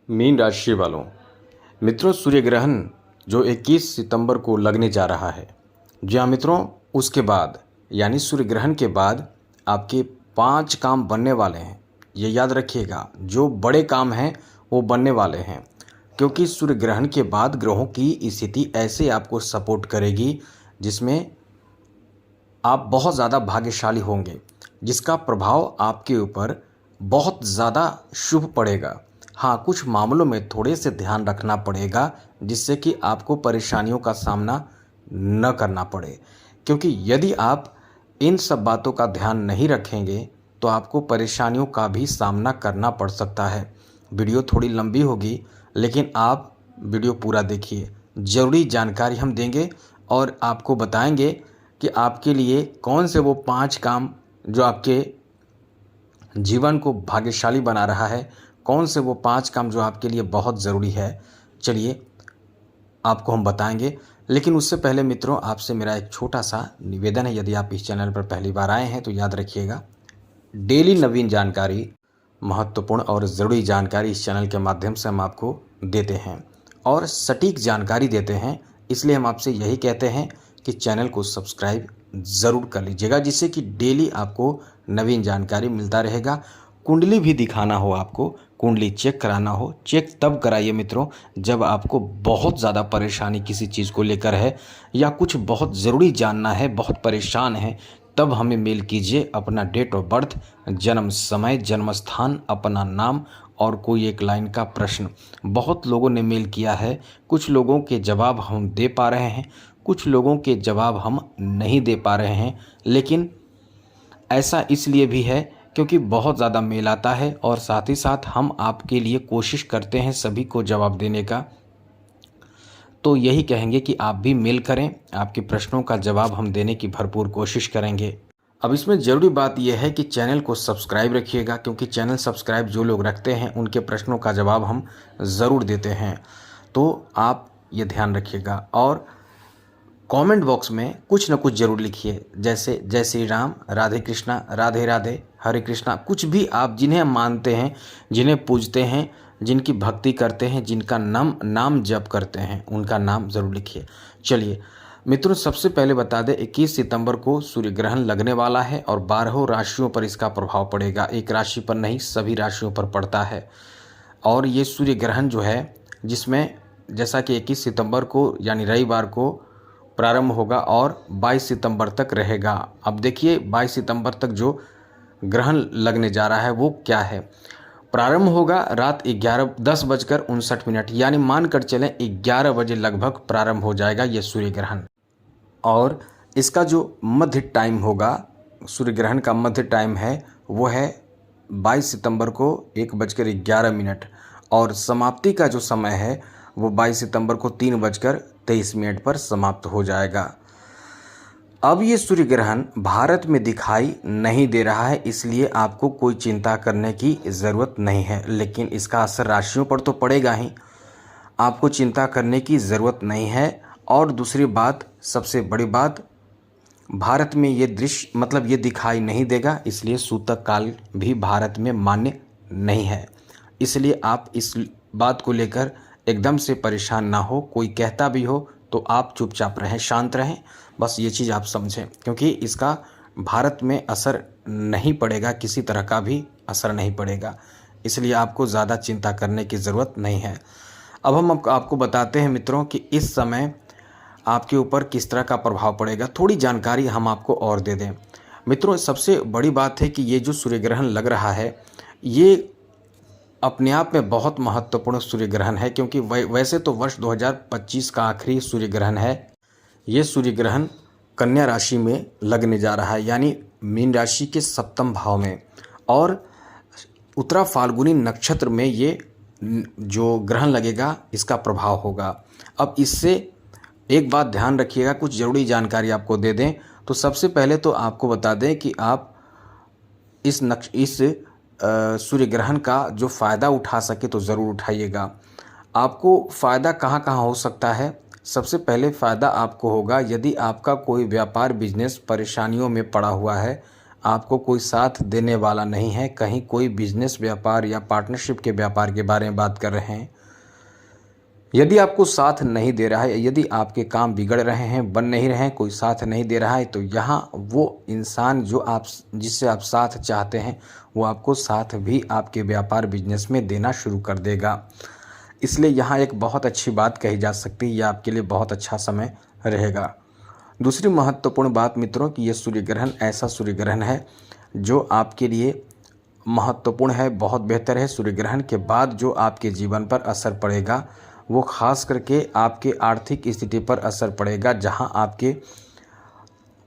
Mean राशि वालों, मित्रों, सूर्य ग्रहण जो 21 सितंबर को लगने जा रहा है। जी हाँ मित्रों, उसके बाद यानी सूर्य ग्रहण के बाद आपके 5 काम बनने वाले हैं। ये याद रखिएगा, जो बड़े काम हैं वो बनने वाले हैं, क्योंकि सूर्य ग्रहण के बाद ग्रहों की स्थिति ऐसे आपको सपोर्ट करेगी जिसमें आप बहुत ज़्यादा भाग्यशाली होंगे, जिसका प्रभाव आपके ऊपर बहुत ज़्यादा शुभ पड़ेगा। हाँ, कुछ मामलों में थोड़े से ध्यान रखना पड़ेगा, जिससे कि आपको परेशानियों का सामना न करना पड़े, क्योंकि यदि आप इन सब बातों का ध्यान नहीं रखेंगे तो आपको परेशानियों का भी सामना करना पड़ सकता है। वीडियो थोड़ी लंबी होगी, लेकिन आप वीडियो पूरा देखिए। ज़रूरी जानकारी हम देंगे और आपको बताएंगे कि आपके लिए कौन से वो 5 काम जो आपके जीवन को भाग्यशाली बना रहा है, कौन से वो 5 काम जो आपके लिए बहुत ज़रूरी है। चलिए आपको हम बताएंगे, लेकिन उससे पहले मित्रों आपसे मेरा एक छोटा सा निवेदन है। यदि आप इस चैनल पर पहली बार आए हैं तो याद रखिएगा, डेली नवीन जानकारी, महत्वपूर्ण और ज़रूरी जानकारी इस चैनल के माध्यम से हम आपको देते हैं और सटीक जानकारी देते हैं। इसलिए हम आपसे यही कहते हैं कि चैनल को सब्सक्राइब ज़रूर कर लीजिएगा, जिससे कि डेली आपको नवीन जानकारी मिलता रहेगा। कुंडली भी दिखाना हो, आपको कुंडली चेक कराना हो, चेक तब कराइए मित्रों जब आपको बहुत ज़्यादा परेशानी किसी चीज़ को लेकर है या कुछ बहुत ज़रूरी जानना है, बहुत परेशान है, तब हमें मेल कीजिए अपना डेट ऑफ बर्थ, जन्म समय, जन्म स्थान, अपना नाम और कोई एक लाइन का प्रश्न। बहुत लोगों ने मेल किया है, कुछ लोगों के जवाब हम दे पा रहे हैं, कुछ लोगों के जवाब हम नहीं दे पा रहे हैं। लेकिन ऐसा इसलिए भी है क्योंकि बहुत ज़्यादा मेल आता है और साथ ही साथ हम आपके लिए कोशिश करते हैं सभी को जवाब देने का। तो यही कहेंगे कि आप भी मेल करें, आपके प्रश्नों का जवाब हम देने की भरपूर कोशिश करेंगे। अब इसमें ज़रूरी बात यह है कि चैनल को सब्सक्राइब रखिएगा, क्योंकि चैनल सब्सक्राइब जो लोग रखते हैं उनके प्रश्नों का जवाब हम ज़रूर देते हैं। तो आप ये ध्यान रखिएगा और कमेंट बॉक्स में कुछ न कुछ ज़रूर लिखिए, जैसे जय श्री राम, राधे कृष्णा, राधे राधे, हरे कृष्णा। कुछ भी आप जिन्हें मानते हैं, जिन्हें पूजते हैं, जिनकी भक्ति करते हैं, जिनका नाम जप करते हैं, उनका नाम ज़रूर लिखिए। चलिए मित्रों, सबसे पहले बता दें 21 सितंबर को सूर्य ग्रहण लगने वाला है और 12 राशियों पर इसका प्रभाव पड़ेगा। एक राशि पर नहीं, सभी राशियों पर पड़ता है। और ये सूर्य ग्रहण जो है, जिसमें जैसा कि 21 सितंबर को यानी रविवार को प्रारंभ होगा और 22 सितंबर तक रहेगा। अब देखिए 22 सितंबर तक जो ग्रहण लगने जा रहा है वो क्या है। प्रारंभ होगा रात 10:59 यानी मानकर चलें 11 बजे लगभग प्रारंभ हो जाएगा ये सूर्य ग्रहण। और इसका जो मध्य टाइम होगा, सूर्य ग्रहण का मध्य टाइम है वो है 22 सितंबर को 1:11 और समाप्ति का जो समय है वो 22 सितंबर को 3:23 पर समाप्त हो जाएगा। अब ये सूर्य ग्रहण भारत में दिखाई नहीं दे रहा है, इसलिए आपको कोई चिंता करने की ज़रूरत नहीं है, लेकिन इसका असर राशियों पर तो पड़ेगा ही, आपको चिंता करने की ज़रूरत नहीं है। और दूसरी बात, सबसे बड़ी बात, भारत में ये दृश्य ये दिखाई नहीं देगा, इसलिए सूतक काल भी भारत में मान्य नहीं है। इसलिए आप इस बात को लेकर एकदम से परेशान ना हो। कोई कहता भी हो तो आप चुपचाप रहें, शांत रहें, बस ये चीज़ आप समझें, क्योंकि इसका भारत में असर नहीं पड़ेगा, किसी तरह का भी असर नहीं पड़ेगा, इसलिए आपको ज़्यादा चिंता करने की ज़रूरत नहीं है। अब हम आपको बताते हैं मित्रों कि इस समय आपके ऊपर किस तरह का प्रभाव पड़ेगा। थोड़ी जानकारी हम आपको और दे दें मित्रों। सबसे बड़ी बात है कि ये जो सूर्य ग्रहण लग रहा है ये अपने आप में बहुत महत्वपूर्ण सूर्य ग्रहण है, क्योंकि वैसे तो वर्ष 2025 का आखिरी सूर्य ग्रहण है। ये सूर्य ग्रहण कन्या राशि में लगने जा रहा है, यानी मीन राशि के 7वें भाव में, और उत्तरा फाल्गुनी नक्षत्र में ये जो ग्रहण लगेगा इसका प्रभाव होगा। अब इससे एक बात ध्यान रखिएगा, कुछ ज़रूरी जानकारी आपको दे दें तो सबसे पहले तो आपको बता दें कि आप इस सूर्य ग्रहण का जो फ़ायदा उठा सके तो ज़रूर उठाइएगा। आपको फ़ायदा कहाँ कहाँ हो सकता है। सबसे पहले फ़ायदा आपको होगा यदि आपका कोई व्यापार बिजनेस परेशानियों में पड़ा हुआ है, आपको कोई साथ देने वाला नहीं है। कहीं कोई बिजनेस व्यापार या पार्टनरशिप के व्यापार के बारे में बात कर रहे हैं, यदि आपको साथ नहीं दे रहा है, यदि आपके काम बिगड़ रहे हैं, बन नहीं रहे हैं, कोई साथ नहीं दे रहा है, तो यहाँ वो इंसान जो आप जिससे आप साथ चाहते हैं वो आपको साथ भी आपके व्यापार बिजनेस में देना शुरू कर देगा। इसलिए यहाँ एक बहुत अच्छी बात कही जा सकती है, यह आपके लिए बहुत अच्छा समय रहेगा। दूसरी महत्वपूर्ण बात मित्रों कि ये सूर्य ग्रहण ऐसा सूर्य ग्रहण है जो आपके लिए महत्वपूर्ण है, बहुत बेहतर है। सूर्य ग्रहण के बाद जो आपके जीवन पर असर पड़ेगा वो खास करके आपके आर्थिक स्थिति पर असर पड़ेगा, जहां आपके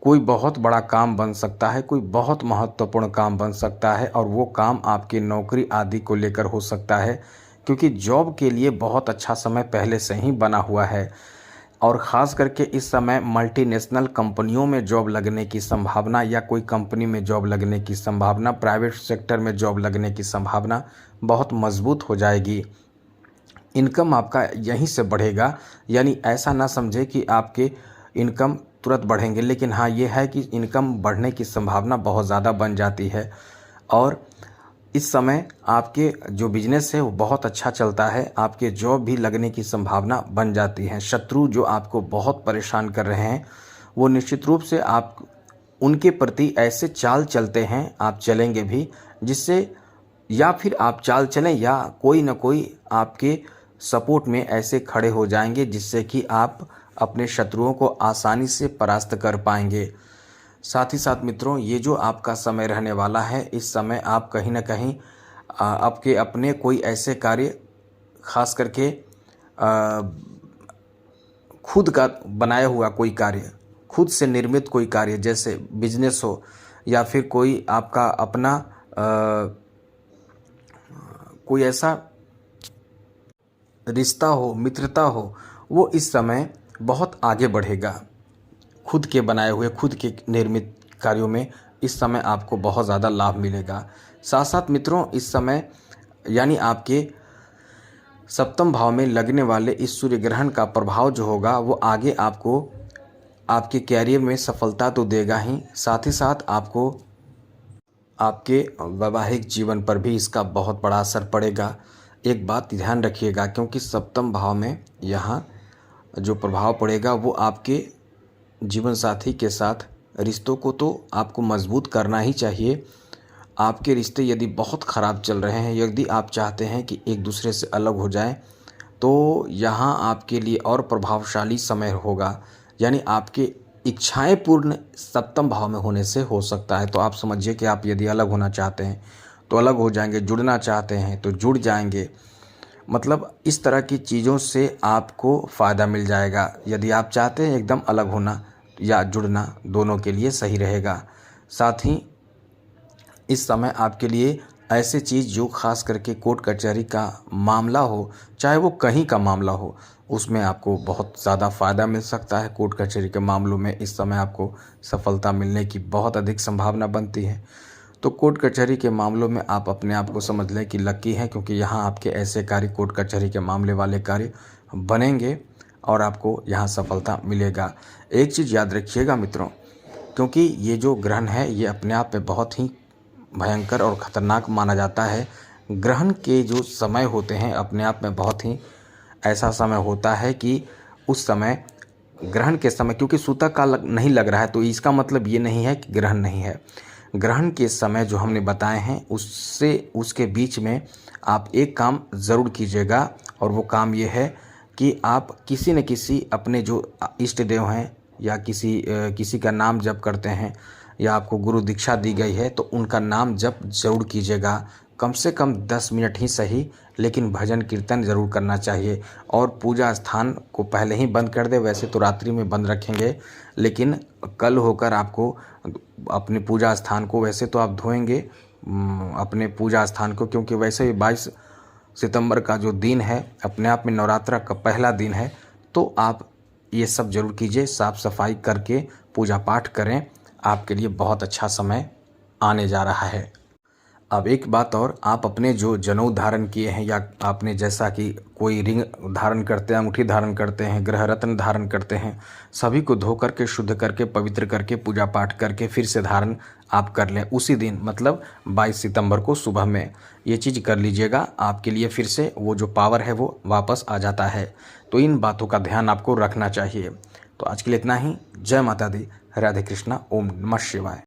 कोई बहुत बड़ा काम बन सकता है, कोई बहुत महत्वपूर्ण काम बन सकता है, और वो काम आपकी नौकरी आदि को लेकर हो सकता है, क्योंकि जॉब के लिए बहुत अच्छा समय पहले से ही बना हुआ है। और ख़ास करके इस समय मल्टीनेशनल कंपनियों में जॉब लगने की संभावना, या कोई कंपनी में जॉब लगने की संभावना, प्राइवेट सेक्टर में जॉब लगने की संभावना बहुत मजबूत हो जाएगी। इनकम आपका यहीं से बढ़ेगा, यानी ऐसा ना समझे कि आपके इनकम तुरंत बढ़ेंगे, लेकिन हाँ ये है कि इनकम बढ़ने की संभावना बहुत ज़्यादा बन जाती है। और इस समय आपके जो बिजनेस है वो बहुत अच्छा चलता है, आपके जॉब भी लगने की संभावना बन जाती है। शत्रु जो आपको बहुत परेशान कर रहे हैं वो निश्चित रूप से आप उनके प्रति ऐसे चाल चलते हैं, आप चलेंगे भी, जिससे या फिर आप चाल चलें या कोई ना कोई आपके सपोर्ट में ऐसे खड़े हो जाएंगे जिससे कि आप अपने शत्रुओं को आसानी से परास्त कर पाएंगे। साथ ही साथ मित्रों, ये जो आपका समय रहने वाला है, इस समय आप कहीं ना कहीं आपके अपने कोई ऐसे कार्य, खास करके खुद का बनाया हुआ कोई कार्य, खुद से निर्मित कोई कार्य, जैसे बिजनेस हो या फिर कोई आपका अपना कोई ऐसा रिश्ता हो, मित्रता हो, वो इस समय बहुत आगे बढ़ेगा। खुद के बनाए हुए, खुद के निर्मित कार्यों में इस समय आपको बहुत ज़्यादा लाभ मिलेगा। साथ साथ मित्रों, इस समय यानी आपके सप्तम भाव में लगने वाले इस सूर्य ग्रहण का प्रभाव जो होगा वो आगे आपको आपके कैरियर में सफलता तो देगा ही, साथ ही साथ आपको आपके वैवाहिक जीवन पर भी इसका बहुत बड़ा असर पड़ेगा। एक बात ध्यान रखिएगा, क्योंकि सप्तम भाव में यहाँ जो प्रभाव पड़ेगा वो आपके जीवन साथी के साथ रिश्तों को तो आपको मजबूत करना ही चाहिए। आपके रिश्ते यदि बहुत ख़राब चल रहे हैं, यदि आप चाहते हैं कि एक दूसरे से अलग हो जाएं, तो यहाँ आपके लिए और प्रभावशाली समय होगा। यानी आपके इच्छाएं पूर्ण सप्तम भाव में होने से हो सकता है। तो आप समझिए कि आप यदि अलग होना चाहते हैं तो अलग हो जाएंगे, जुड़ना चाहते हैं तो जुड़ जाएंगे। मतलब इस तरह की चीज़ों से आपको फ़ायदा मिल जाएगा। यदि आप चाहते हैं एकदम अलग होना या जुड़ना, दोनों के लिए सही रहेगा। साथ ही इस समय आपके लिए ऐसे चीज़ जो खास करके कोर्ट कचहरी का मामला हो, चाहे वो कहीं का मामला हो, उसमें आपको बहुत ज़्यादा फ़ायदा मिल सकता है। कोर्ट कचहरी के मामलों में इस समय आपको सफलता मिलने की बहुत अधिक संभावना बनती है। तो कोर्ट कचहरी के मामलों में आप अपने आप को समझ लें कि लकी हैं, क्योंकि यहाँ आपके ऐसे कार्य, कोर्ट कचहरी के मामले वाले कार्य बनेंगे और आपको यहाँ सफलता मिलेगा। एक चीज़ याद रखिएगा मित्रों, क्योंकि ये जो ग्रहण है ये अपने आप में बहुत ही भयंकर और ख़तरनाक माना जाता है। ग्रहण के जो समय होते हैं अपने आप में बहुत ही ऐसा समय होता है कि उस समय, ग्रहण के समय, क्योंकि सूतक काल नहीं लग रहा है तो इसका मतलब ये नहीं है कि ग्रहण नहीं है। ग्रहण के समय जो हमने बताए हैं उससे उसके बीच में आप एक काम ज़रूर कीजिएगा, और वो काम ये है कि आप किसी न किसी अपने जो इष्ट देव हैं या किसी का नाम जप करते हैं, या आपको गुरु दीक्षा दी गई है तो उनका नाम जप जरूर कीजिएगा। कम से कम 10 मिनट ही सही, लेकिन भजन कीर्तन ज़रूर करना चाहिए। और पूजा स्थान को पहले ही बंद कर दे, वैसे तो रात्रि में बंद रखेंगे, लेकिन कल होकर आपको अपने पूजा स्थान को, वैसे तो आप धोएंगे अपने पूजा स्थान को, क्योंकि वैसे ही 22 सितंबर का जो दिन है अपने आप में नवरात्रा का पहला दिन है। तो आप ये सब जरूर कीजिए, साफ़ सफाई करके पूजा पाठ करें, आपके लिए बहुत अच्छा समय आने जा रहा है। अब एक बात और, आप अपने जो जनेऊ धारण किए हैं या आपने जैसा कि कोई रिंग धारण करते हैं, अंगूठी धारण करते हैं, ग्रह रत्न धारण करते हैं, सभी को धो करके शुद्ध करके पवित्र करके पूजा पाठ करके फिर से धारण आप कर लें उसी दिन, मतलब 22 सितंबर को सुबह में ये चीज़ कर लीजिएगा। आपके लिए फिर से वो जो पावर है वो वापस आ जाता है। तो इन बातों का ध्यान आपको रखना चाहिए। तो आज के लिए इतना ही। जय माता दी, राधे कृष्णा, ओम नमः शिवाय।